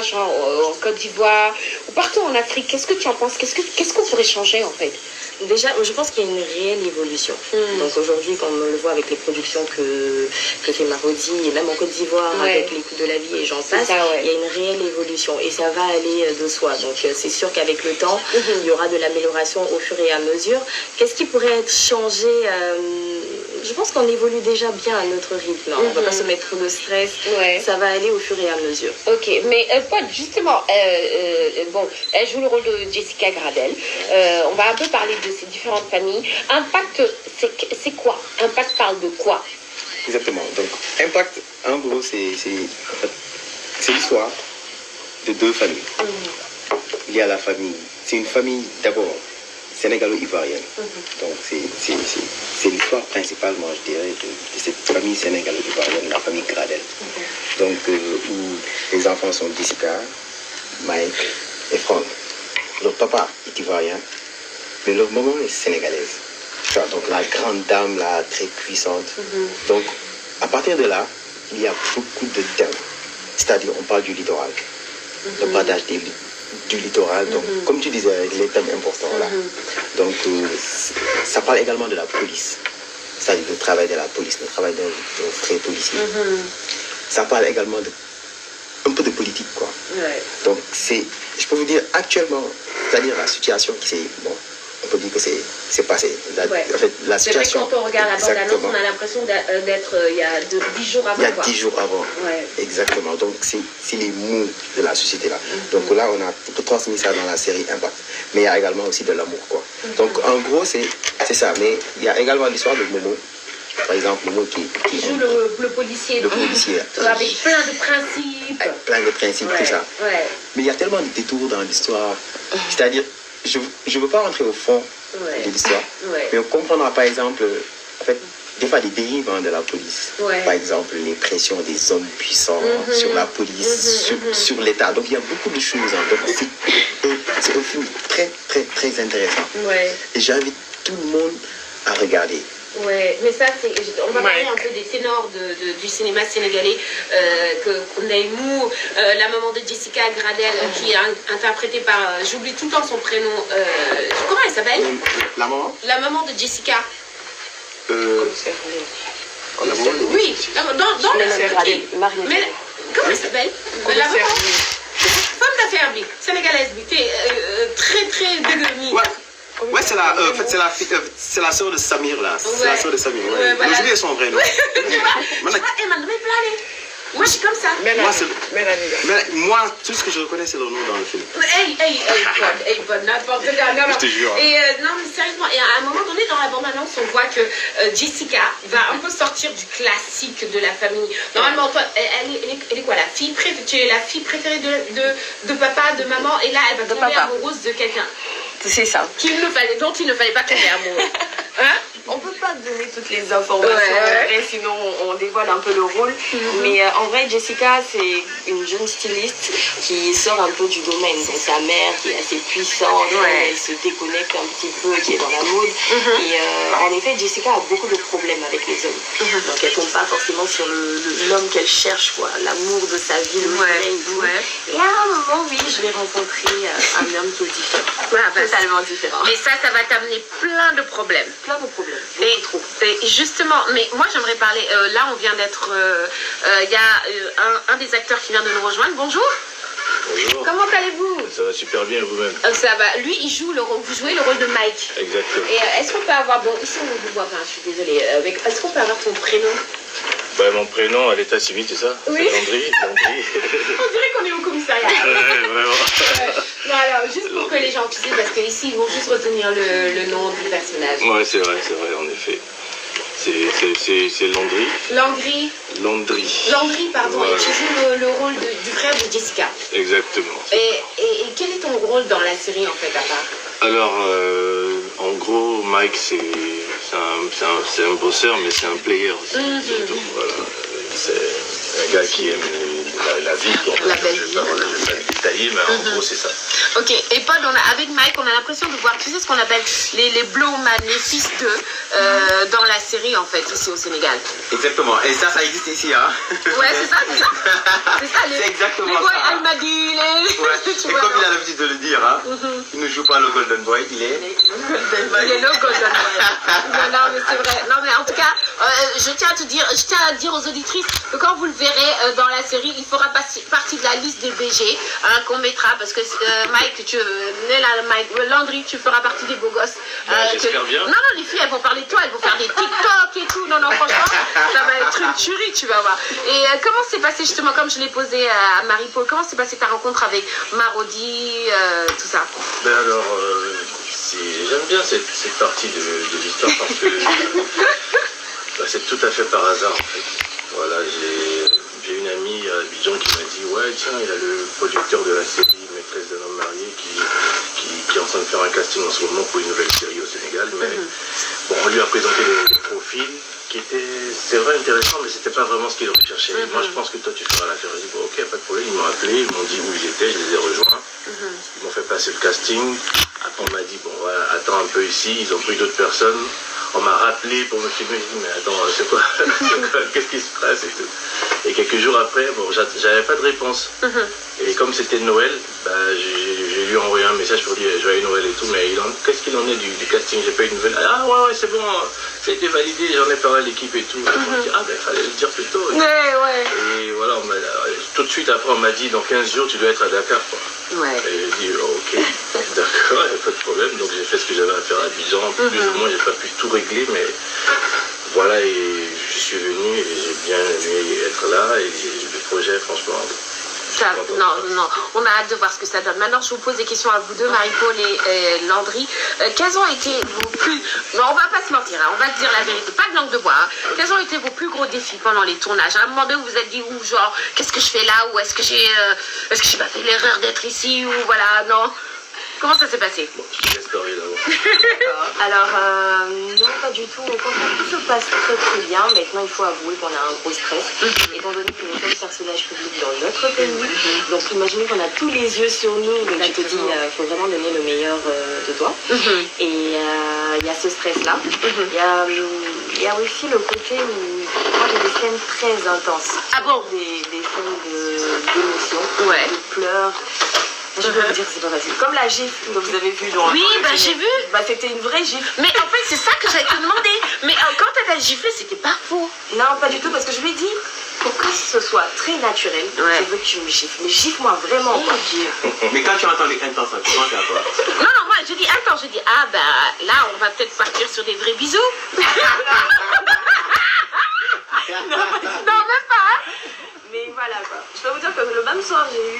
Genre, en Côte d'Ivoire ou partout en Afrique, qu'est-ce que tu en penses? Qu'est-ce qu'on pourrait changer en fait? Déjà, je pense qu'il y a une réelle évolution. Donc aujourd'hui, comme on le voit avec les productions que fait Marodi, et même en Côte d'Ivoire, avec les coûts de la vie et j'en passe, il y a une réelle évolution et ça va aller de soi. Donc c'est sûr qu'avec le temps, il y aura de l'amélioration au fur et à mesure. Qu'est-ce qui pourrait être changé? Je pense qu'on évolue déjà bien à notre rythme. On ne va pas se mettre trop de stress. Ça va aller au fur et à mesure. Ok, mais Paul, justement, bon, elle joue le rôle de Jessica Gradel. On va un peu parler de ces différentes familles. Impact, c'est quoi? Impact parle de quoi? Exactement. Donc, Impact, en gros, c'est l'histoire de deux familles. Il y a la famille. C'est une famille d'abord sénégalo-ivoirienne. Donc, c'est l'histoire principalement, je dirais, de cette famille sénégalo-ivoirienne, la famille Gradel. Donc, où les enfants sont Jessica, Mike et Franck. Leur papa est ivoirien, mais leur maman est sénégalaise. Donc, la grande dame, là, très puissante. Donc, à partir de là, il y a beaucoup de thèmes. C'est-à-dire, on parle du littoral, le partage du littoral. Donc, comme tu disais, avec les thèmes importants là. Donc, ça parle également de la police. C'est-à-dire le travail de la police, le travail d'un vrai policier. Ça parle également un peu de politique, quoi. Donc, je peux vous dire, actuellement, c'est-à-dire la situation qui s'est... Bon, on peut dire que c'est passé. En fait, la situation... C'est vrai que quand on regarde la bande-annonce, on a l'impression d'être il y a 10 jours avant. Il y a 10 jours avant. Exactement. Donc, c'est les mots de la société là. Donc là, on a transmis ça dans la série Impact. Mais il y a également aussi de l'amour, quoi. Donc, en gros, c'est ça. Mais il y a également l'histoire de Momo. Par exemple, Momo qui joue le policier. Le policier. Avec plein de principes. Avec plein de principes, tout ça. Mais il y a tellement de détours dans l'histoire. C'est-à-dire, je ne veux pas rentrer au fond de l'histoire, mais on comprendra par exemple, en fait, des fois des dérives de la police. Par exemple, les pressions des hommes puissants sur la police, sur l'État. Donc il y a beaucoup de choses. Donc c'est un film très, très, très intéressant. Et j'invite tout le monde à regarder. Mais ça, on va parler un peu des ténors du cinéma sénégalais, Naïmou, la maman de Jessica Gradel, qui est interprétée par, j'oublie tout le temps son prénom, comment elle s'appelle? La maman? La maman de Jessica. Oui, dans le mais comment elle s'appelle? La maman, femme d'affaires, sénégalaise, très très dégueulasse. Ouais, c'est la, en fait, c'est la sœur de Samir là. C'est la sœur de Samir. Voilà. J'ai oublié son vrai nom. Moi, je suis comme ça. Moi, tout ce que je reconnais, c'est le nom dans le film. N'importe quoi. Je te jure. Et non, mais sérieusement, et à un moment donné, dans la bande-annonce, on voit que Jessica va un peu sortir du classique de la famille. Normalement, toi, elle est quoi, la fille préférée? Tu es la fille préférée de papa, de maman, et là, elle va tomber amoureuse de quelqu'un. C'est ça. Dont il ne fallait pas tomber amoureux. On ne peut pas donner toutes les informations, sinon on dévoile un peu le rôle. Mais en vrai, Jessica, c'est une jeune styliste qui sort un peu du domaine. Donc sa mère qui est assez puissante, elle se déconnecte un petit peu, qui est dans la mode. Et en effet, Jessica a beaucoup de problèmes avec les hommes. Donc elle ne tombe pas forcément sur l'homme qu'elle cherche, quoi, l'amour de sa vie, le vrai et tout. Et à un moment, oui, je vais rencontrer un homme qui est différent. Totalement différent. Mais ça va t'amener plein de problèmes. Plein de problèmes. Et justement, mais moi j'aimerais parler, là on vient d'être, il y a un des acteurs qui vient de nous rejoindre. Bonjour. Bonjour. Comment allez-vous? Ça va super bien vous-même. Ça va. Lui, il joue vous jouez le rôle de Mike. Exactement. Et est-ce qu'on peut avoir, bon, ici on ne vous voit pas, je suis désolée, est-ce qu'on peut avoir ton prénom? Mon prénom à l'état civil, c'est ça? Oui. C'est Landry. On dirait qu'on est au commissariat. Vraiment. Non, alors, juste pour que les gens puissent, parce qu'ici ils vont juste retenir le nom du personnage. Ouais, c'est vrai, en effet. C'est Landry. Landry, pardon, et tu joues le rôle du frère de Jessica. Exactement. Et quel est ton rôle dans la série en fait à part? Alors, en gros, Mike, c'est un bosseur, mais c'est un player aussi. Surtout, voilà. C'est un gars qui aime la vie. La belle vie. Je vais pas détailler, mais en gros, c'est ça. Ok, et Paul, avec Mike, on a l'impression de voir, tu sais ce qu'on appelle les blowman, les fils d'eux, dans la série en fait, ici au Sénégal. Exactement. Et ça existe ici, hein. Ouais, c'est ça. C'est exactement les boys ça. Almadi, tu Et vois. comme il non. a l'habitude de le dire, hein, il ne joue pas le Golden Boy, il est... Il est le Golden Boy. Non, mais c'est vrai. Non, mais en tout cas, je tiens à dire aux auditrices que quand vous le verrez dans la série, il fera partie de la liste des BG qu'on mettra parce que Mike, Landry, tu feras partie des beaux gosses. J'espère bien. Non, les filles, elles vont parler de toi, elles vont faire des TikTok et tout. Non, franchement, ça va être une tuerie, tu vas voir. Et comment s'est passé justement, comme je l'ai posé à Marie-Paul, comment s'est passée ta rencontre avec Marodi, tout ça? Ben alors, j'aime bien cette partie de l'histoire parce que bah, c'est tout à fait par hasard en fait. Voilà, j'ai une amie à Abidjan qui m'a dit ouais tiens, il y a le producteur de la série Maîtresse d'un homme marié qui est en train de faire un casting en ce moment pour une nouvelle série au Sénégal, mais bon, on lui a présenté les profils qui étaient, c'est vrai, intéressants, mais c'était pas vraiment ce qu'il recherchait. Moi je pense que toi tu feras l'affaire. J'ai dit bon, ok, pas de problème, ils m'ont appelé, ils m'ont dit où ils étaient, je les ai rejoints, ils m'ont fait passer le casting. Après on m'a dit bon voilà, attends un peu ici, ils ont pris d'autres personnes. On m'a rappelé pour me filmer, je dis mais attends, c'est quoi, qu'est-ce qui se passe et tout. Et quelques jours après, bon, j'avais pas de réponse. Et comme c'était Noël, bah, j'ai lui envoyé un message pour dire joyeux Noël et tout, mais qu'est-ce qu'il en est du casting? J'ai pas eu de nouvelles. Ah ouais, c'est bon, ça a été validé, j'en ai parlé à l'équipe et tout. On m'a dit ah ben fallait le dire plus tôt. Et voilà, tout de suite après on m'a dit dans 15 jours tu dois être à Dakar, quoi. Et j'ai dit oh, ok, d'accord, il n'y a pas de problème. Donc j'ai fait ce que j'avais à faire à Abidjan. Plus ou moins, j'ai pas pu tout régler, mais voilà, et je suis venu et j'ai bien aimé être là. Et le projet, franchement. Non, on a hâte de voir ce que ça donne. Maintenant, je vous pose des questions à vous deux, Marie-Paul et Landry. Quels ont été vos plus... Non, on va pas se mentir, hein, on va se dire la vérité, pas de langue de bois. Hein. Quels ont été vos plus gros défis pendant les tournages? À un moment donné, vous vous êtes dit, ou genre, qu'est-ce que je fais là? Ou est-ce que j'ai pas fait l'erreur d'être ici? Ou voilà, non. Comment ça s'est passé? Bon, je te laisse parler d'abord. Alors, non, pas du tout. Au contraire, tout se passe très très bien. Maintenant, il faut avouer qu'on a un gros stress, étant donné que nous sommes personnages publics dans notre pays. Donc, imaginez qu'on a tous les yeux sur nous. Donc, tu te dis, il faut vraiment donner le meilleur de toi. Et il y a ce stress-là. Il y a aussi le côté où moi, j'ai des scènes très intenses. Ah bon? Des scènes d'émotion, Ouais. de pleurs. Je peux vous dire que c'est pas facile. Comme la gifle que vous avez vue dans Oui, bah j'ai vu. Bah c'était une vraie gifle. Mais en fait, c'est ça que j'allais te demander. Mais quand elle a giflé, c'était pas faux. Non, pas du tout, parce que je lui ai dit, pour que ce soit très naturel, je veux que tu me gifles. Mais gifle-moi vraiment, quoi. Mais quand tu entends les intenses, tu penses à quoi? Non, moi, je dis, attends, ah bah là, on va peut-être partir sur des vrais bisous. Non, même pas. Mais voilà, quoi. Je peux vous dire que le même soir, j'ai eu